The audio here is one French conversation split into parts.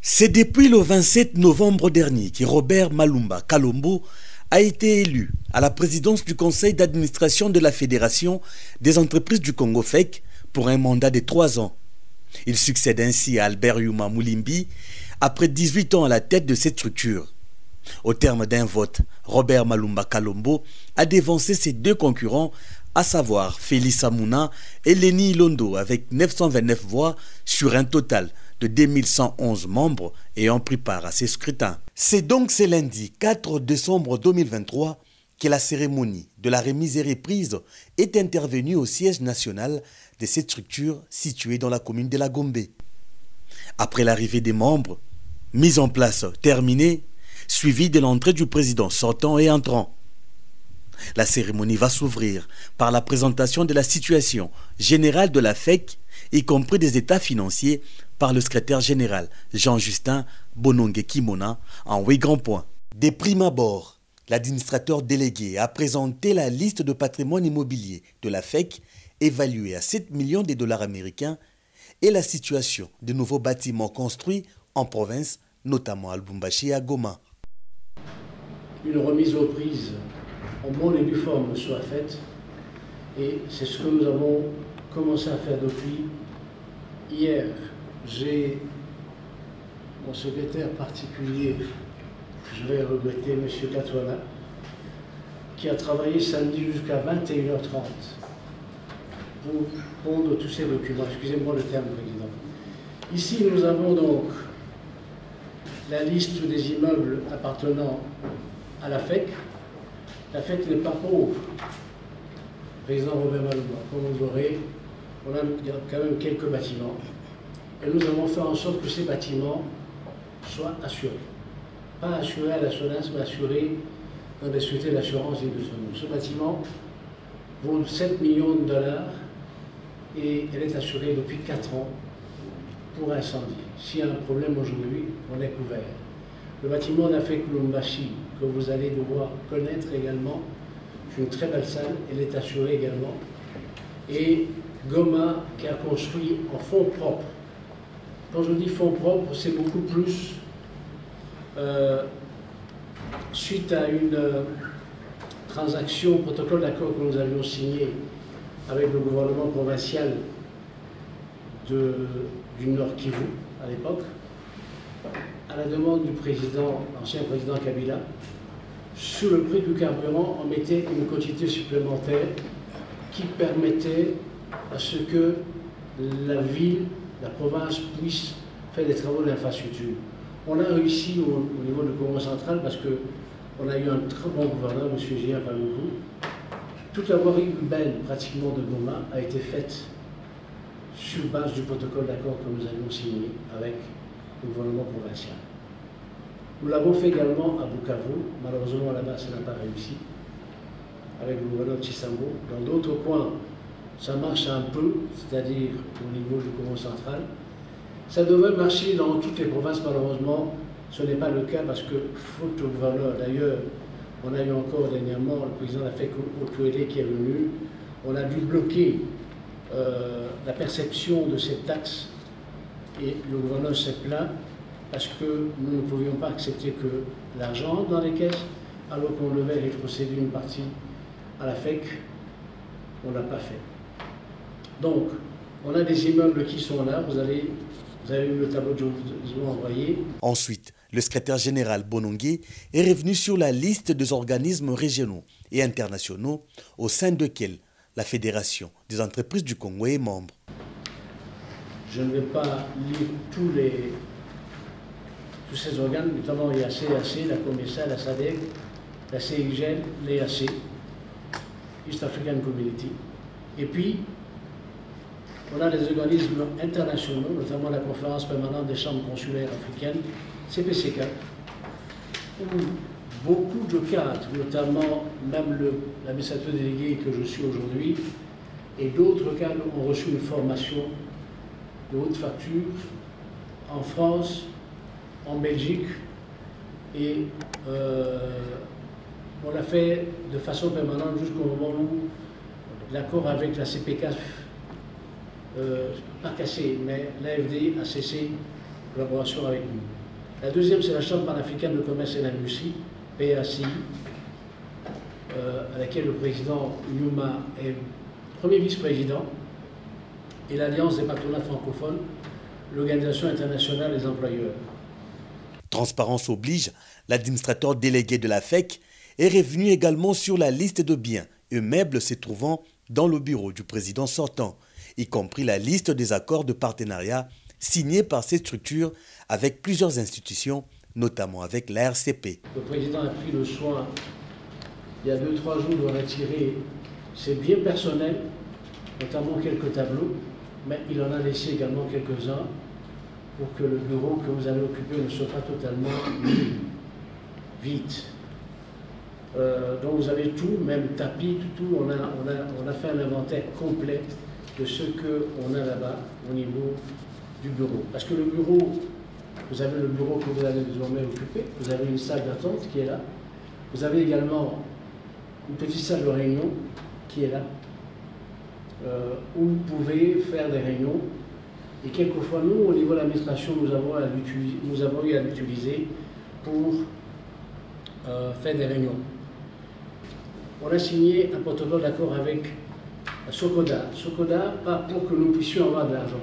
C'est depuis le 27 novembre dernier que Robert Malumba Kalombo a été élu à la présidence du conseil d'administration de la Fédération des entreprises du Congo FEC pour un mandat de 3 ans. Il succède ainsi à Albert Yuma Moulimbi après 18 ans à la tête de cette structure. Au terme d'un vote, Robert Malumba Kalombo a dévancé ses 2 concurrents, à savoir Félix Amouna et Lenny Londo, avec 929 voix sur un total de 2111 membres ayant pris part à ces scrutins. C'est donc ce lundi 4 décembre 2023 que la cérémonie de la remise et reprise est intervenue au siège national de cette structure située dans la commune de la Gombe. Après l'arrivée des membres, mise en place terminée, suivie de l'entrée du président sortant et entrant. La cérémonie va s'ouvrir par la présentation de la situation générale de la FEC, y compris des états financiers, par le secrétaire général Jean-Justin Bonongue Kimona en 8 grands points. Des prime abord, l'administrateur délégué a présenté la liste de patrimoine immobilier de la FEC évaluée à 7 millions de dollars américains et la situation de nouveaux bâtiments construits en province, notamment à Lubumbashi et à Goma. Une remise aux prises en bonne et due forme soit faite, et c'est ce que nous avons commencé à faire depuis hier. J'ai mon secrétaire particulier, je vais regretter, M. Katouana, qui a travaillé samedi jusqu'à 21h30 pour pondre tous ces documents. Excusez-moi le terme, Président. Ici, nous avons donc la liste des immeubles appartenant à la FEC. La FEC n'est pas pauvre. Président Robert Malumba, comme vous l'aurez, on a quand même quelques bâtiments. Et nous avons fait en sorte que ces bâtiments soient assurés. Pas assurés à la SONAS, mais assurés dans des sociétés d'assurance et de son. Ce bâtiment vaut 7 millions de dollars et elle est assurée depuis 4 ans pour incendie. S'il y a un problème aujourd'hui, on est couvert. Le bâtiment d'Afek Lubumbashi, que vous allez devoir connaître également, c'est une très belle salle, elle est assurée également. Et Goma, qui a construit en fonds propres. Quand je dis fonds propres, c'est beaucoup plus suite à une transaction, protocole d'accord que nous avions signé avec le gouvernement provincial du Nord Kivu à l'époque, à la demande du président, ancien président Kabila. Sur le prix du carburant, on mettait une quantité supplémentaire qui permettait à ce que la ville, la province puisse faire des travaux d'infrastructure. On a réussi au niveau du Congo central parce qu'on a eu un très bon gouverneur, M. J.A. Paloukou. Toute la voirie urbaine, pratiquement de Goma, a été faite sur base du protocole d'accord que nous avions signé avec le gouvernement provincial. Nous l'avons fait également à Bukavu. Malheureusement, là-bas, ça n'a pas réussi, avec le gouverneur Tshisambo. Dans d'autres coins, ça marche un peu, c'est-à-dire au niveau du Congo central. Ça devrait marcher dans toutes les provinces, malheureusement, ce n'est pas le cas parce que, faute au gouverneur, d'ailleurs, on a eu encore dernièrement le président de la FEC Otuele qui est venu, on a dû bloquer la perception de cette taxe et le gouverneur s'est plaint parce que nous ne pouvions pas accepter que l'argent entre dans les caisses alors qu'on devait rétrocéder une partie à la FEC. On n'a pas fait. Donc, on a des immeubles qui sont là, vous avez eu le tableau que je vous ai envoyé. Ensuite, le secrétaire général Bonongue est revenu sur la liste des organismes régionaux et internationaux au sein desquels la Fédération des entreprises du Congo est membre. Je ne vais pas lire tous ces organes, notamment il y a CAC, la COMESA, la SADC, la CIGL, l'EAC, East African Community. Et puis, on a des organismes internationaux, notamment la Conférence permanente des chambres consulaires africaines, CPCK, où beaucoup de cadres, notamment même l'administrateur délégué que je suis aujourd'hui, et d'autres cadres ont reçu une formation de haute facture en France, en Belgique, et on l'a fait de façon permanente jusqu'au moment où l'accord avec la CPK, pas cassé, mais l'AFD a cessé collaboration avec nous. La deuxième, c'est la Chambre panafricaine de commerce et d'industrie, PACI, à laquelle le président Numa est premier vice-président, et l'Alliance des patronats francophones, l'Organisation internationale des employeurs. Transparence oblige, l'administrateur délégué de la FEC est revenu également sur la liste de biens et meubles se trouvant dans le bureau du président sortant, y compris la liste des accords de partenariat signés par ces structures avec plusieurs institutions, notamment avec la RCP. Le président a pris le soin, il y a 2-3 jours, de retirer ses biens personnels, notamment quelques tableaux, mais il en a laissé également quelques-uns pour que le bureau que vous allez occuper ne soit pas totalement vide. Donc vous avez tout, même tapis, tout. On a fait un inventaire complet de ce qu'on a là-bas au niveau du bureau. Parce que le bureau, vous avez le bureau que vous allez désormais occuper, vous avez une salle d'attente qui est là, vous avez également une petite salle de réunion qui est là, où vous pouvez faire des réunions. Et quelquefois, nous, au niveau de l'administration, nous avons eu à l'utiliser pour faire des réunions. On a signé un protocole d'accord avec Socoda. Socoda, pas pour que nous puissions avoir de l'argent.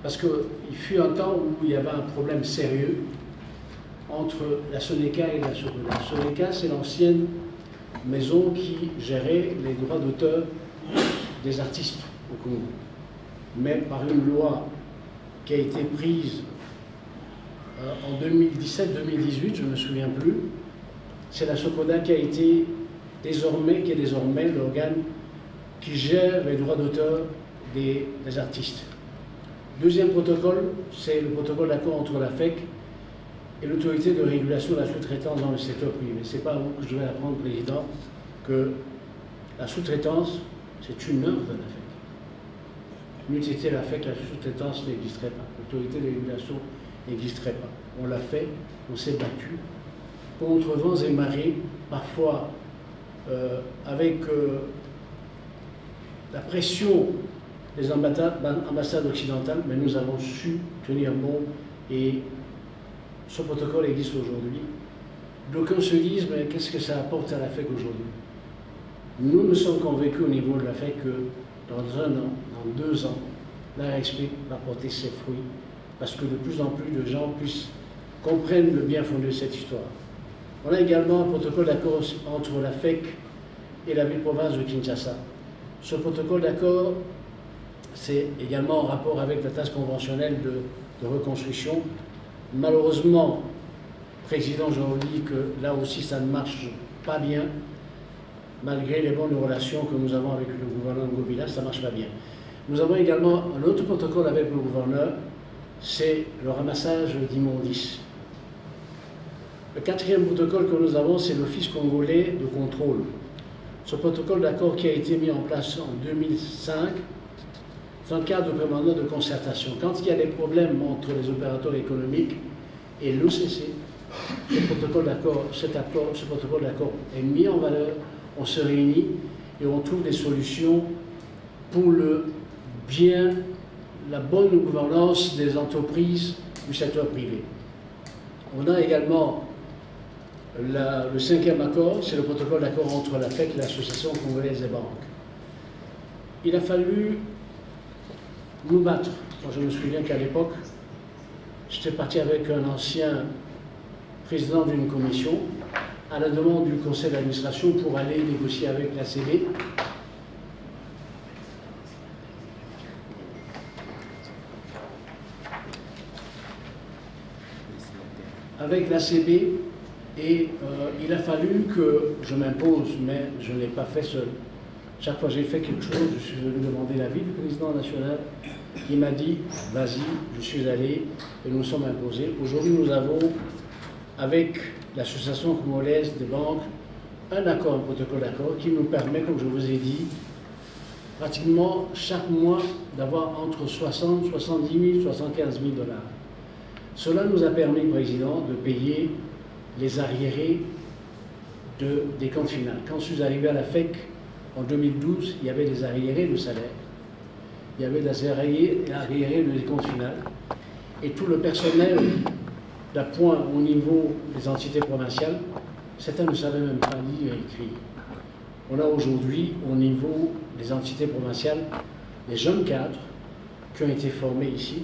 Parce qu'il fut un temps où il y avait un problème sérieux entre la Soneca et la Socoda. Soneca, c'est l'ancienne maison qui gérait les droits d'auteur des artistes au Congo. Mais par une loi qui a été prise en 2017-2018, je ne me souviens plus, c'est la Socoda qui est désormais l'organe qui gère les droits d'auteur des artistes. Deuxième protocole, c'est le protocole d'accord entre la FEC et l'autorité de régulation de la sous-traitance dans le secteur privé. Ce n'est pas à vous que je vais apprendre, Président, que la sous-traitance, c'est une œuvre de la FEC. N'eût été la FEC, la sous-traitance n'existerait pas. L'autorité de régulation n'existerait pas. On l'a fait, on s'est battu contre vents et marées, parfois avec la pression des ambassades occidentales, mais nous avons su tenir bon et ce protocole existe aujourd'hui. D'aucuns se disent, mais qu'est-ce que ça apporte à la FEC aujourd'hui? Nous sommes convaincus au niveau de la FEC que dans 1 an, dans 2 ans, la RSP va porter ses fruits parce que de plus en plus de gens comprennent le bien fondé de cette histoire. On a également un protocole d'accord entre la FEC et la ville-province de Kinshasa. Ce protocole d'accord, c'est également en rapport avec la taxe conventionnelle de reconstruction. Malheureusement, Président, je vous dis que là aussi ça ne marche pas bien, malgré les bonnes relations que nous avons avec le gouverneur Ngobila, ça ne marche pas bien. Nous avons également un autre protocole avec le gouverneur, c'est le ramassage d'immondices. Le 4e protocole que nous avons, c'est l'Office congolais de contrôle. Ce protocole d'accord qui a été mis en place en 2005, c'est un cadre permanent de concertation. Quand il y a des problèmes entre les opérateurs économiques et l'OCC, ce protocole d'accord est mis en valeur, on se réunit et on trouve des solutions pour le bien, la bonne gouvernance des entreprises du secteur privé. On a également le 5e accord, c'est le protocole d'accord entre la FEC et l'Association congolaise des banques. Il a fallu nous battre. Moi, je me souviens qu'à l'époque, j'étais parti avec un ancien président d'une commission à la demande du conseil d'administration pour aller négocier avec l'ACB. Avec l'ACB, et il a fallu que je m'impose, mais je ne l'ai pas fait seul. Chaque fois que j'ai fait quelque chose, je suis venu demander l'avis du président national, qui m'a dit « vas-y », je suis allé, et nous sommes imposés. Aujourd'hui, nous avons, avec l'Association congolaise des banques, un accord, un protocole d'accord, qui nous permet, comme je vous ai dit, pratiquement chaque mois d'avoir entre 60, 70 000, 75 000 $. Cela nous a permis, Président, de payer les arriérés des comptes finales. Quand je suis arrivé à la FEC en 2012, il y avait des arriérés de salaire, il y avait des arriérés des comptes finales, et tout le personnel d'appoint au niveau des entités provinciales, certains ne savaient même pas lire et écrire. On a aujourd'hui, au niveau des entités provinciales, des jeunes cadres qui ont été formés ici,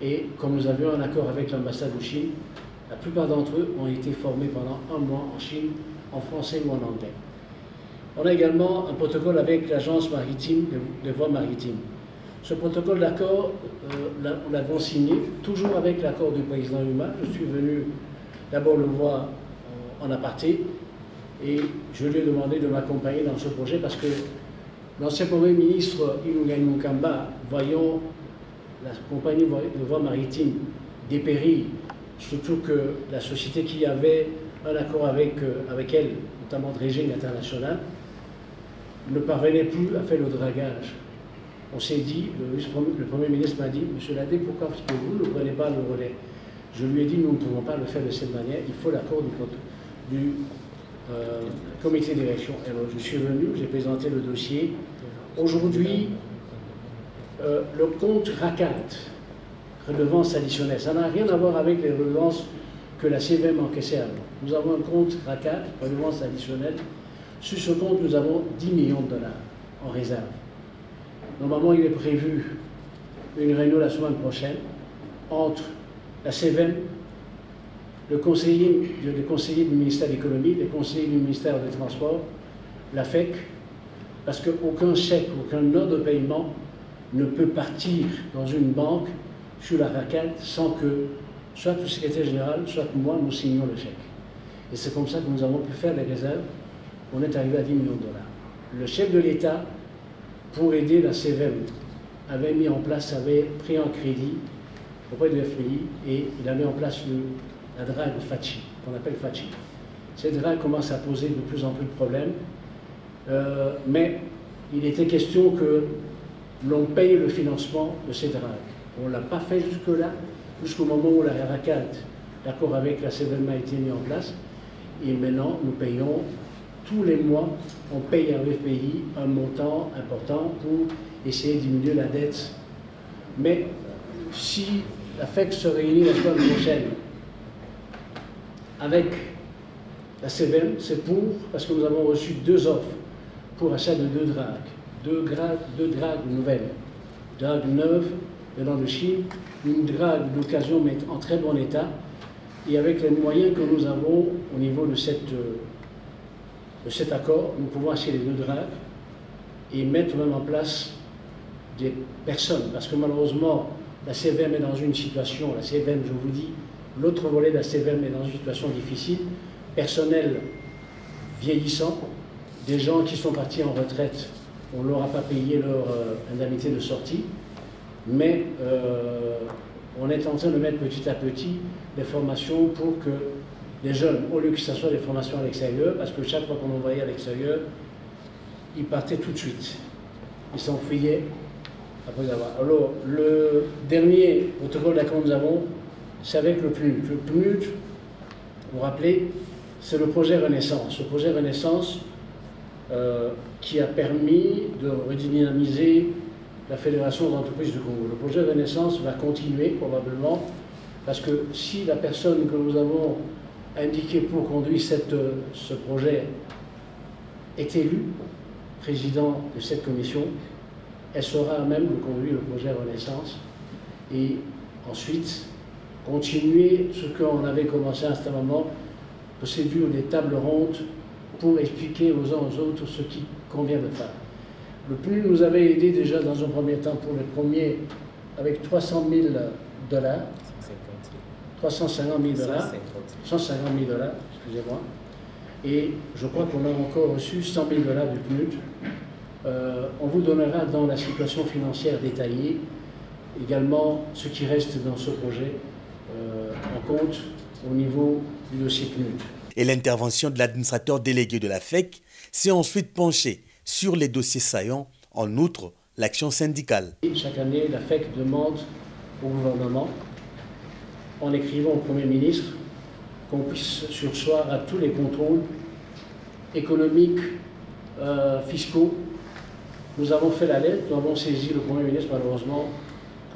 et comme nous avions un accord avec l'ambassade de Chine, la plupart d'entre eux ont été formés pendant 1 mois en Chine, en français ou en anglais. On a également un protocole avec l'agence maritime des voies maritimes. Ce protocole d'accord, nous l'avons signé, toujours avec l'accord du président Huma. Je suis venu d'abord le voir en aparté et je lui ai demandé de m'accompagner dans ce projet parce que l'ancien Premier ministre Ilunga Mukamba, voyant la compagnie de voies maritimes dépérir, surtout que la société qui avait un accord avec elle, notamment Dredging International, ne parvenait plus à faire le dragage. On s'est dit, le Premier ministre m'a dit, Monsieur Ladé, pourquoi parce que vous ne prenez pas le relais? Je lui ai dit, nous ne pouvons pas le faire de cette manière, il faut l'accord du comité de direction. Alors je suis venu, j'ai présenté le dossier. Aujourd'hui, le compte RACAT, redevance additionnelle, ça n'a rien à voir avec les redevances que la CVM encaissait avant. Nous avons un compte RACAT, redevance additionnelle. Sur ce compte, nous avons 10 millions de dollars en réserve. Normalement, il est prévu une réunion la semaine prochaine entre la CVM, le conseiller du ministère de l'économie, les conseillers du ministère des Transports, la FEC, parce qu'aucun chèque, aucun ordre de paiement ne peut partir dans une banque sur la RACAT sans que soit le secrétaire général, soit moi, nous signions le chèque. Et c'est comme ça que nous avons pu faire les réserves. On est arrivé à 10 millions de dollars. Le chef de l'État, pour aider la CVM, avait pris un crédit auprès de FMI et il a mis en place la drague FATCHI, qu'on appelle FATCHI. Cette drague commence à poser de plus en plus de problèmes, mais il était question que l'on paye le financement de ces dragues. On ne l'a pas fait jusque-là, jusqu'au moment où la RACAT, d'accord avec la CVM, a été mis en place, et maintenant nous payons tous les mois, on paye à FPI un montant important pour essayer de diminuer la dette. Mais si la FEC se réunit la semaine prochaine avec la CVM, c'est parce que nous avons reçu 2 offres pour achat de 2 dragues. 2 dragues nouvelles. Drague neuve venant de Chine, une drague d'occasion mais en très bon état. Et avec les moyens que nous avons au niveau de cet accord, nous pouvons acheter les 2 dragues et mettre même en place des personnes. Parce que malheureusement, la CVM est dans une situation, la CVM, je vous dis, l'autre volet de la CVM est dans une situation difficile, personnel vieillissant, des gens qui sont partis en retraite, on ne leur a pas payé leur indemnité de sortie, mais on est en train de mettre petit à petit des formations pour que les jeunes, au lieu que ce soit des formations à l'extérieur, parce que chaque fois qu'on envoyait à l'extérieur, ils partaient tout de suite. Ils s'enfuyaient après avoir. Alors, le dernier protocole d'accord que nous avons, c'est avec le PNUD. Le PNUD, vous vous rappelez, c'est le projet Renaissance. Le projet Renaissance qui a permis de redynamiser la Fédération d'entreprises du Congo. Le projet Renaissance va continuer probablement, parce que si la personne que nous avons indiquée pour conduire ce projet est élue président de cette commission, elle sera à même de conduire le projet Renaissance et ensuite continuer ce qu'on avait commencé à un certain moment, procédure des tables rondes pour expliquer aux uns aux autres ce qui convient de faire. Le PNUD nous avait aidé déjà dans un premier temps pour le premier avec 300 000 dollars, 350 000 dollars, 150 000 dollars, excusez-moi, et je crois qu'on a encore reçu 100 000 dollars du PNUD. On vous donnera dans la situation financière détaillée également ce qui reste dans ce projet en compte au niveau du dossier PNUD. Et l'intervention de l'administrateur délégué de la FEC s'est ensuite penchée sur les dossiers saillants, en outre l'action syndicale. Chaque année, la FEC demande au gouvernement, en écrivant au Premier ministre, qu'on puisse surseoir à tous les contrôles économiques, fiscaux. Nous avons fait la lettre, nous avons saisi le Premier ministre, malheureusement,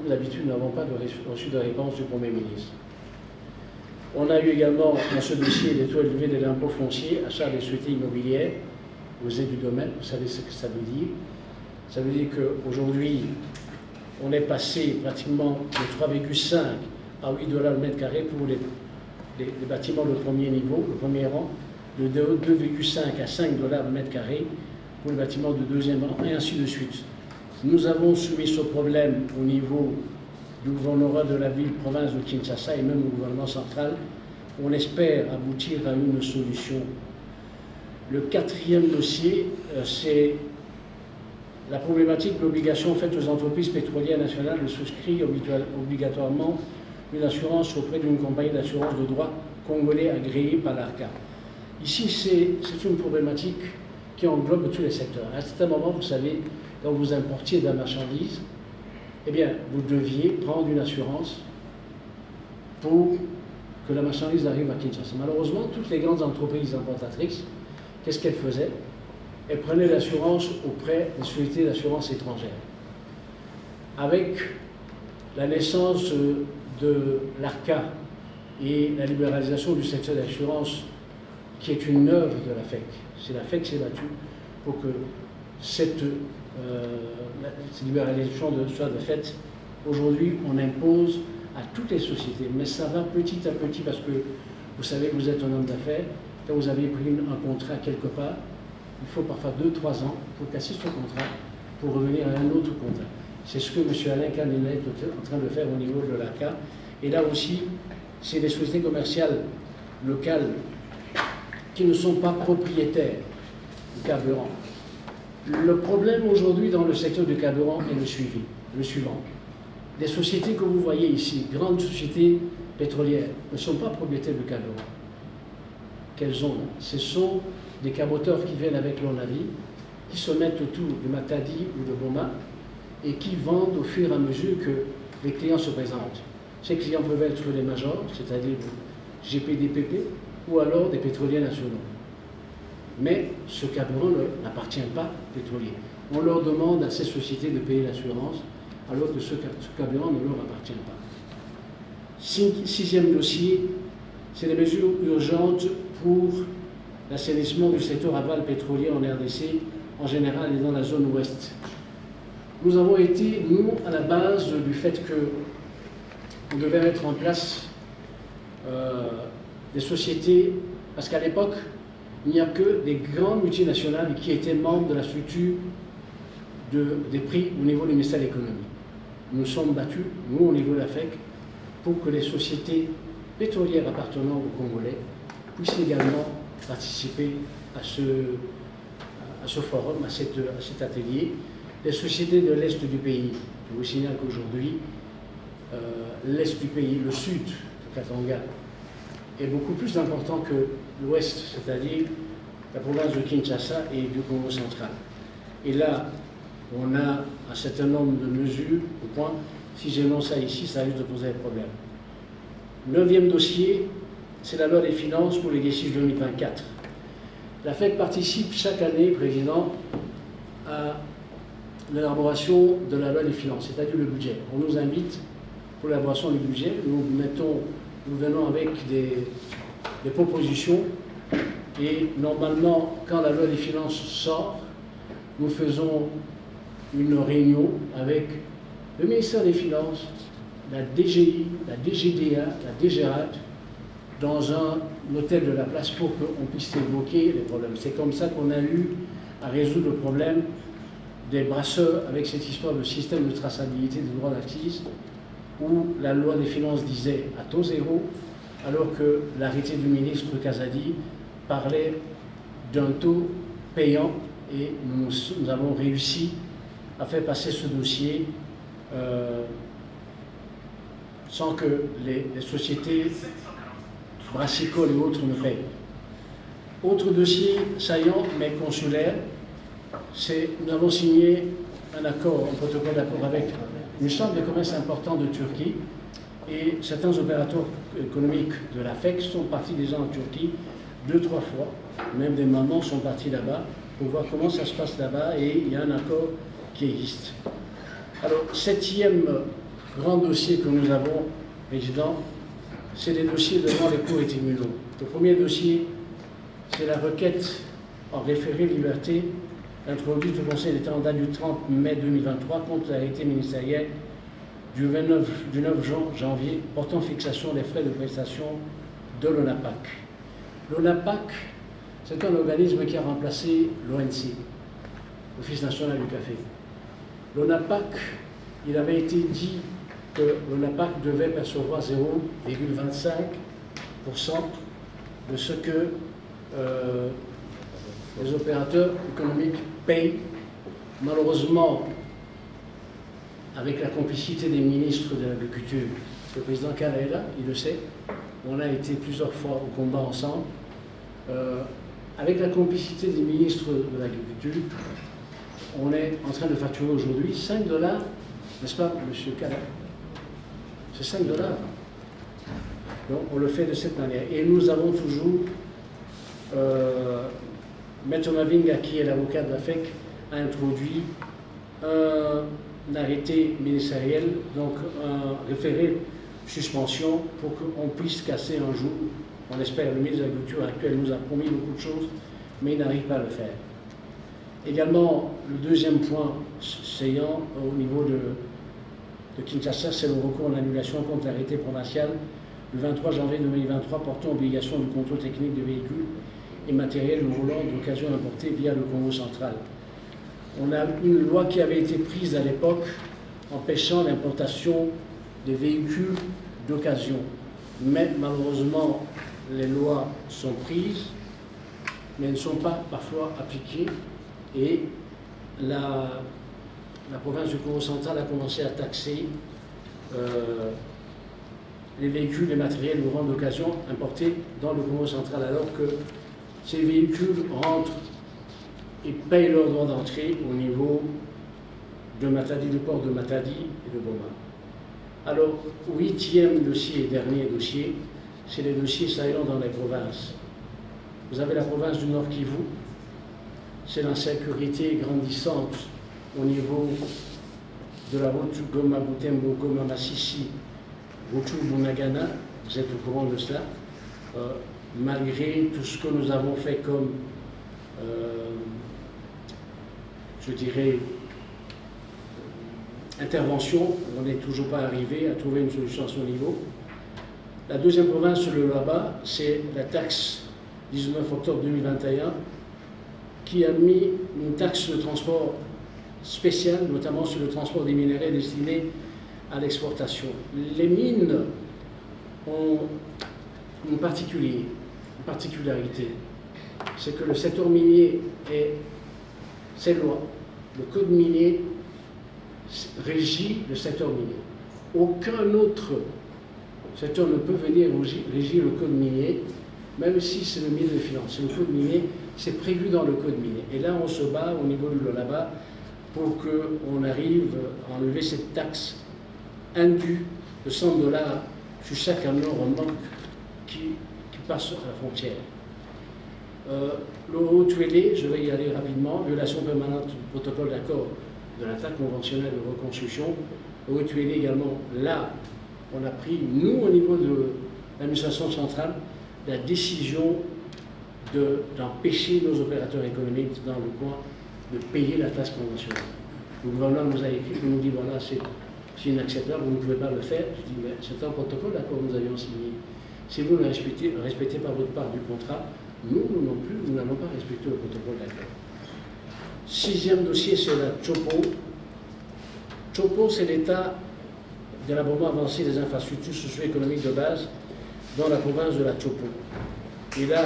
comme d'habitude, nous n'avons pas reçu de réponse du Premier ministre. On a eu également dans ce dossier des taux élevés de l'impôt foncier, achat des sociétés immobilières, aux aides du domaine. Vous savez ce que ça veut dire? Ça veut dire qu'aujourd'hui, on est passé pratiquement de 3,5 à 8 $ le mètre carré pour les bâtiments de premier niveau, le premier rang, de 2,5 à 5 $ le mètre carré pour les bâtiments de deuxième rang, et ainsi de suite. Nous avons soumis ce problème au niveau du gouvernorat de la ville-province de Kinshasa et même au gouvernement central. On espère aboutir à une solution. Le quatrième dossier, c'est la problématique de l'obligation faite aux entreprises pétrolières nationales de souscrire obligatoirement une assurance auprès d'une compagnie d'assurance de droit congolais agréée par l'ARCA. Ici, c'est une problématique qui englobe tous les secteurs. À un certain moment, vous savez, quand vous importiez de la marchandise, eh bien, vous deviez prendre une assurance pour que la marchandise arrive à Kinshasa. Malheureusement, toutes les grandes entreprises importatrices, qu'est-ce qu'elles faisaient? Elles prenaient l'assurance auprès des sociétés d'assurance étrangères. Avec la naissance de l'ARCA et la libéralisation du secteur d'assurance, qui est une œuvre de la FEC, c'est la FEC qui s'est battue pour que cette libéralisation soit de fait. Aujourd'hui, on impose à toutes les sociétés, mais ça va petit à petit parce que vous savez, vous êtes un homme d'affaires, quand vous avez pris un contrat quelque part, il faut parfois 2-3 ans pour casser ce contrat pour revenir à un autre contrat. C'est ce que M. Alain Candenet est en train de faire au niveau de l'ARCA. Et là aussi, c'est des sociétés commerciales locales qui ne sont pas propriétaires du carburant. Le problème aujourd'hui dans le secteur du carburant est le suivant. Les sociétés que vous voyez ici, grandes sociétés pétrolières, ne sont pas propriétaires du carburant. Qu'elles ont, ce sont des caboteurs qui viennent avec leur navire, qui se mettent autour de Matadi ou de Boma et qui vendent au fur et à mesure que les clients se présentent. Ces clients peuvent être des majors, c'est-à-dire GPDPP, ou alors des pétroliers nationaux. Mais ce carburant n'appartient pas aux pétroliers. On leur demande à ces sociétés de payer l'assurance, alors que ce carburant ne leur appartient pas. Sixième dossier, c'est les mesures urgentes pour l'assainissement du secteur aval pétrolier en RDC, en général et dans la zone ouest. Nous avons été, nous, à la base du fait qu'on devait mettre en place des sociétés, parce qu'à l'époque, il n'y a que des grandes multinationales qui étaient membres de la structure des prix au niveau du ministère de l'économie. Nous sommes battus, nous, au niveau de la FEC, pour que les sociétés pétrolières appartenant aux Congolais puissent également participer à ce forum, à cet atelier. Les sociétés de l'Est du pays, je vous signale qu'aujourd'hui, l'Est du pays, le sud de Katanga, est beaucoup plus important que l'Ouest, c'est-à-dire la province de Kinshasa et du Congo central. Et là, on a un certain nombre de mesures au point, si j'énonce ça ici, ça risque de poser un problème. 9e dossier, c'est la loi des finances pour l'exercice 2024. La FEC participe chaque année, Président, à l'élaboration de la loi des finances, c'est-à-dire le budget. On nous invite pour l'élaboration du budget, nous venons avec des propositions et normalement, quand la loi des finances sort, nous faisons une réunion avec le ministère des Finances, la DGI, la DGDA, la DGRAT, dans un hôtel de la place pour qu'on puisse évoquer les problèmes. C'est comme ça qu'on a eu à résoudre le problème des brasseurs avec cette histoire de système de traçabilité des droits d'acquise où la loi des finances disait à taux zéro, alors que l'arrêté du ministre Kazadi parlait d'un taux payant et nous avons réussi à faire passer ce dossier sans que les sociétés brassicoles et autres ne payent. Autre dossier saillant mais consulaire, c'est nous avons signé un accord, un protocole d'accord avec une chambre de commerce importante de Turquie et certains opérateurs économiques de la FEC sont partis déjà en Turquie 2-3 fois, même des mamans sont partis là-bas pour voir comment ça se passe là-bas et il y a un accord qui existe. Alors, 7e grands dossiers que nous avons, Président, c'est les dossiers devant les cours et tribunaux. Le premier dossier, c'est la requête en référé liberté introduite au Conseil d'État en date du 30 mai 2023 contre l'arrêté ministériel du 9 janvier portant fixation des frais de prestation de l'ONAPAC. L'ONAPAC, c'est un organisme qui a remplacé l'ONC, l'Office national du café. L'ONAPAC, il avait été dit que l'ONAPAC devait percevoir 0,25% de ce que les opérateurs économiques payent. Malheureusement, avec la complicité des ministres de l'Agriculture, le président Kala est là, il le sait, on a été plusieurs fois au combat ensemble. Avec la complicité des ministres de l'Agriculture, on est en train de facturer aujourd'hui 5 $, n'est-ce pas, M. Kala? C'est 5 $. Donc, on le fait de cette manière. Et nous avons toujours, Maître Mavinga, qui est l'avocat de la FEC, a introduit un arrêté ministériel, donc un référé suspension, pour qu'on puisse casser un jour. On espère, le ministre de l'Agriculture actuel nous a promis beaucoup de choses, mais il n'arrive pas à le faire. Également, le deuxième point saillant au niveau de Kinshasa, c'est le recours en annulation contre l'arrêté provincial du 23 janvier 2023 portant obligation de contrôle technique de véhicules et matériel roulant d'occasion importés via le Congo central. On a une loi qui avait été prise à l'époque empêchant l'importation des véhicules d'occasion. Mais malheureusement, les lois sont prises, mais ne sont pas parfois appliquées. Et la province du Congo central a commencé à taxer les véhicules et matériels roulant d'occasion importés dans le Congo central, alors que ces véhicules rentrent et payent leur droit d'entrée au niveau de Matadi, du port de Matadi et de Boma. Alors, 8e dossier et dernier dossier, c'est les dossiers saillants dans les provinces. Vous avez la province du Nord Kivu, c'est l'insécurité grandissante au niveau de la route Goma-Butembo, Goma-Massissi, Ruchuru-Bunagana, vous êtes au courant de cela, malgré tout ce que nous avons fait comme, je dirais, intervention, on n'est toujours pas arrivé à trouver une solution à son niveau. La deuxième province, le là-bas, c'est la taxe 19 octobre 2021, qui a mis une taxe de transport spéciale, notamment sur le transport des minerais destinés à l'exportation. Les mines ont une particularité, c'est que le secteur minier est ses lois. Le code minier régit le secteur minier. Aucun autre secteur ne peut venir régir le code minier, même si c'est le ministre des Finances. Le code minier, c'est prévu dans le code minier. Et là, on se bat au niveau de l'ONABA pour qu'on arrive à enlever cette taxe indue de 100 $ sur chaque camion remorque qui passe à la frontière. Le Haut-Tuélé, je vais y aller rapidement, violation permanente du protocole d'accord de l'attaque conventionnelle de reconstruction. Le Haut-Tuélé également, là, on a pris, nous, au niveau de l'administration centrale, la décision d'empêcher nos opérateurs économiques dans le coin de payer la taxe conventionnelle. Le gouverneur nous a écrit, il nous dit voilà, c'est inacceptable, vous ne pouvez pas le faire. Je dis mais c'est un protocole d'accord que nous avions signé. Si vous ne respectez pas votre part du contrat, nous non plus, nous n'allons pas respecter le protocole d'accord. 6e dossier, c'est la Chopo. Chopo, c'est l'état d'élaboration avancé des infrastructures socio-économiques de base dans la province de la Chopo. Et là,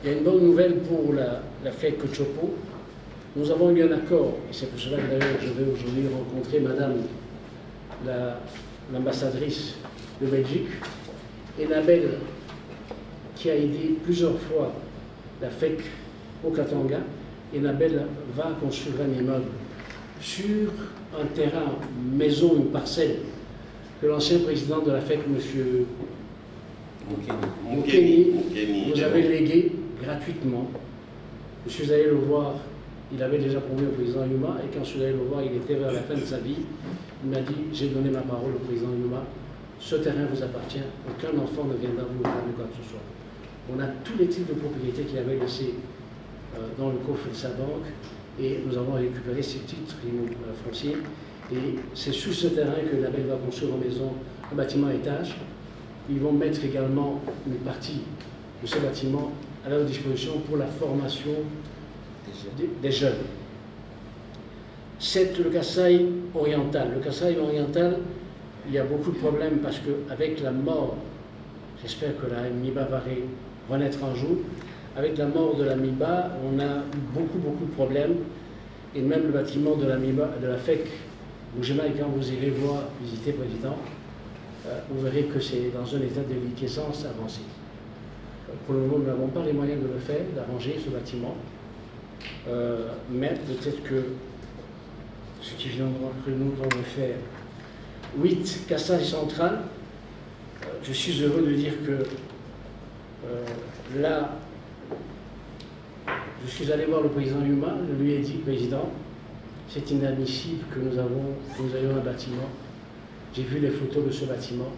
il y a une bonne nouvelle pour la FEC Chopo. Nous avons eu un accord, et c'est pour cela que d'ailleurs je vais aujourd'hui rencontrer Madame l'ambassadrice de Belgique, Enabel, qui a aidé plusieurs fois la FEC au Katanga. Enabel va construire un immeuble sur un terrain, une maison, une parcelle, que l'ancien président de la FEC, M. Mokeni, vous avez légué gratuitement. Je suis allé le voir il avait déjà promis au président Yuma, et quand je suis allé le voir, il était vers la fin de sa vie. Il m'a dit, j'ai donné ma parole au président Yuma, ce terrain vous appartient, aucun enfant ne viendra vous réclamer quoi que ce soit. On a tous les titres de propriété qu'il avait laissés dans le coffre de sa banque, et nous avons récupéré ces titres fonciers. Et c'est sur ce terrain que la BEL va construire une maison, un bâtiment à étage. Ils vont mettre également une partie de ce bâtiment à leur disposition pour la formation des jeunes. C'est le Kasaï oriental. Le Kasaï oriental, il y a beaucoup de problèmes parce qu'avec la mort, j'espère que la MIBA va renaître un jour, avec la mort de la MIBA, on a eu beaucoup de problèmes. Et même le bâtiment de la MIBA, de la FEC, Bougema, et quand vous irez voir, visiter Président, vous verrez que c'est dans un état de liquescence avancé. Pour le moment, nous n'avons pas les moyens de le faire, d'arranger ce bâtiment. Mais peut-être que ceux qui viendront après nous vont le faire. 8, Kasaï central. Je suis heureux de dire que là, je suis allé voir le président Yuma, je lui ai dit, président, c'est inadmissible que nous ayons un bâtiment. J'ai vu les photos de ce bâtiment,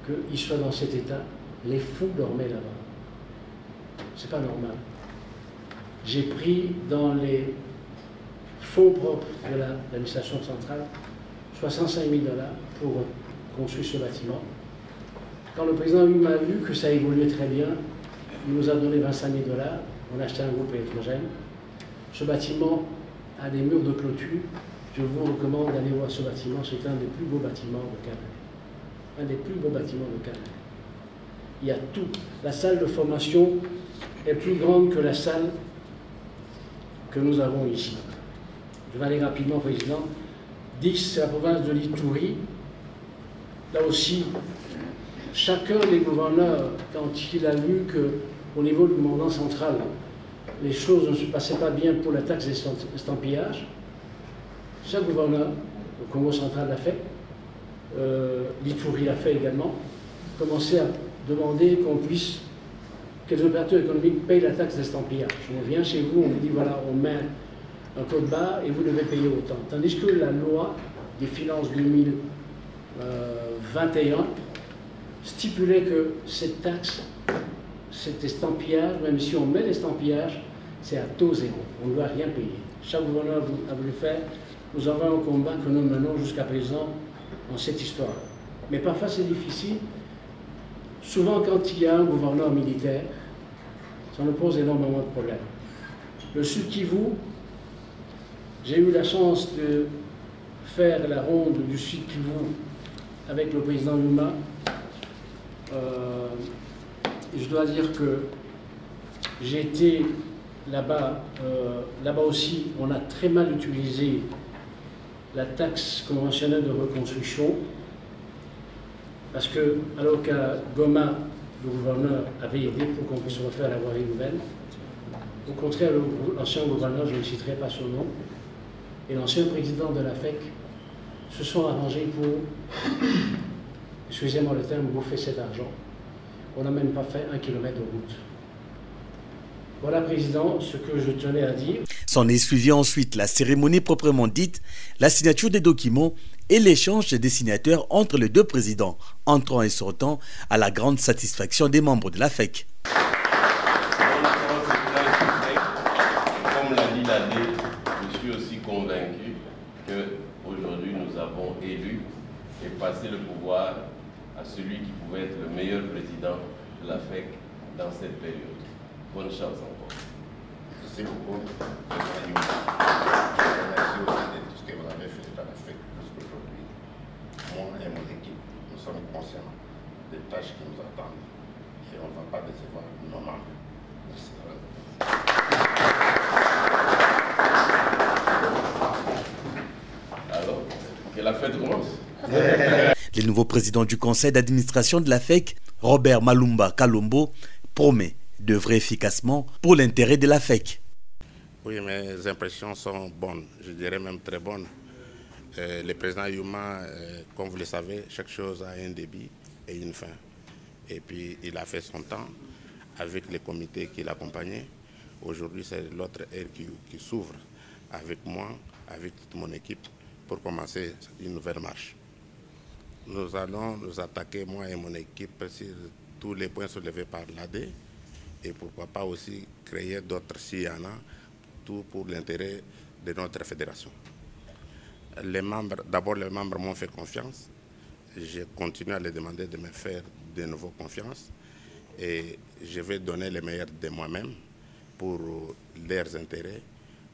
qu'il soit dans cet état. Les fous dormaient là-bas. C'est pas normal. J'ai pris dans les fonds propres de l'administration centrale 65 000 $ pour construire ce bâtiment. Quand le président Yuma a vu que ça évoluait très bien, il nous a donné 25 000 $. On a acheté un groupe électrogène. Ce bâtiment a des murs de clôture. Je vous recommande d'aller voir ce bâtiment. C'est un des plus beaux bâtiments de Canada. Un des plus beaux bâtiments de Canada. Il y a tout. La salle de formation est plus grande que la salle que nous avons ici. Je vais aller rapidement, Président. 10, c'est la province de l'Ituri. Là aussi, chacun des gouverneurs, quand il a vu qu'au niveau du commandant central, les choses ne se passaient pas bien pour la taxe d'estampillage, chaque gouverneur, le Congo central l'a fait, l'Ituri l'a fait également, commençait à demander que les opérateurs économiques payent la taxe d'estampillage. On vient chez vous, on vous dit voilà, on met un code barre et vous devez payer autant. Tandis que la loi des finances 2021 stipulait que cette taxe, cet estampillage, même si on met l'estampillage, c'est à taux zéro. On ne doit rien payer. Chaque gouverneur a voulu faire. Nous avons un combat que nous menons jusqu'à présent dans cette histoire. Mais parfois c'est difficile. Souvent quand il y a un gouverneur militaire, ça nous pose énormément de problèmes. Le Sud Kivu, j'ai eu la chance de faire la ronde du Sud Kivu avec le président Yuma. Je dois dire que j'ai été là-bas. Là-bas aussi, on a très mal utilisé la taxe conventionnelle de reconstruction, parce que, alors qu'à Goma, le gouverneur avait aidé pour qu'on puisse refaire la voirie nouvelle, au contraire, l'ancien gouverneur, je ne citerai pas son nom, et l'ancien président de la FEC se sont arrangés pour, excusez-moi le terme, bouffer cet argent. On n'a même pas fait 1 kilomètre de route. Voilà, Président, ce que je tenais à dire. S'en est suivi ensuite la cérémonie proprement dite, la signature des documents et l'échange des signatures entre les deux présidents, entrant et sortant à la grande satisfaction des membres de la FEC. Comme l'a dit l'AD, je suis aussi convaincu qu'aujourd'hui nous avons élu et passé le pouvoir à celui qui pouvait être le meilleur président de la FEC dans cette période. Bonne chance encore. Merci beaucoup. Merci aussi de tout ce que vous avez fait dans la FEC jusqu'aujourd'hui. Moi et mon équipe, nous sommes conscients des tâches qui nous attendent et on ne va pas décevoir nos membres. Merci. Alors, que la fête commence. Le nouveau président du conseil d'administration de la FEC, Robert Malumba Kalombo, promet d'œuvrer efficacement pour l'intérêt de la FEC. Oui, mes impressions sont bonnes, je dirais même très bonnes. Le président Yuma, comme vous le savez, chaque chose a un début et une fin. Et puis il a fait son temps avec les comités qui l'accompagnaient Aujourd'hui, c'est l'autre ère qui s'ouvre avec moi, avec toute mon équipe, pour commencer une nouvelle marche. Nous allons nous attaquer, moi et mon équipe, sur tous les points soulevés par l'AD et pourquoi pas aussi créer d'autres s'il y en a, tout pour l'intérêt de notre fédération. D'abord, les membres m'ont fait confiance. Je continue à les demander de me faire de nouveau confiance et je vais donner le meilleur de moi-même pour leurs intérêts,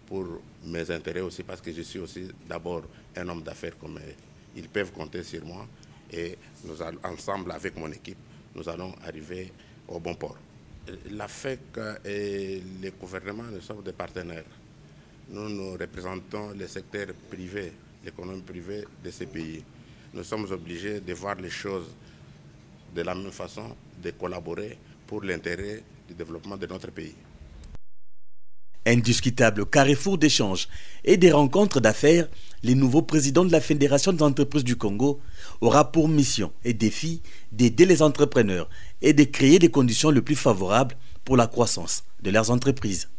pour mes intérêts aussi, parce que je suis aussi d'abord un homme d'affaires comme eux. Ils peuvent compter sur moi et nous allons, ensemble avec mon équipe, nous allons arriver au bon port. La FEC et le gouvernement, nous sommes des partenaires. Nous représentons le secteur privé, l'économie privée de ces pays. Nous sommes obligés de voir les choses de la même façon, de collaborer pour l'intérêt du développement de notre pays. Indiscutable carrefour d'échanges et des rencontres d'affaires, le nouveau président de la Fédération des entreprises du Congo aura pour mission et défi d'aider les entrepreneurs et de créer des conditions les plus favorables pour la croissance de leurs entreprises.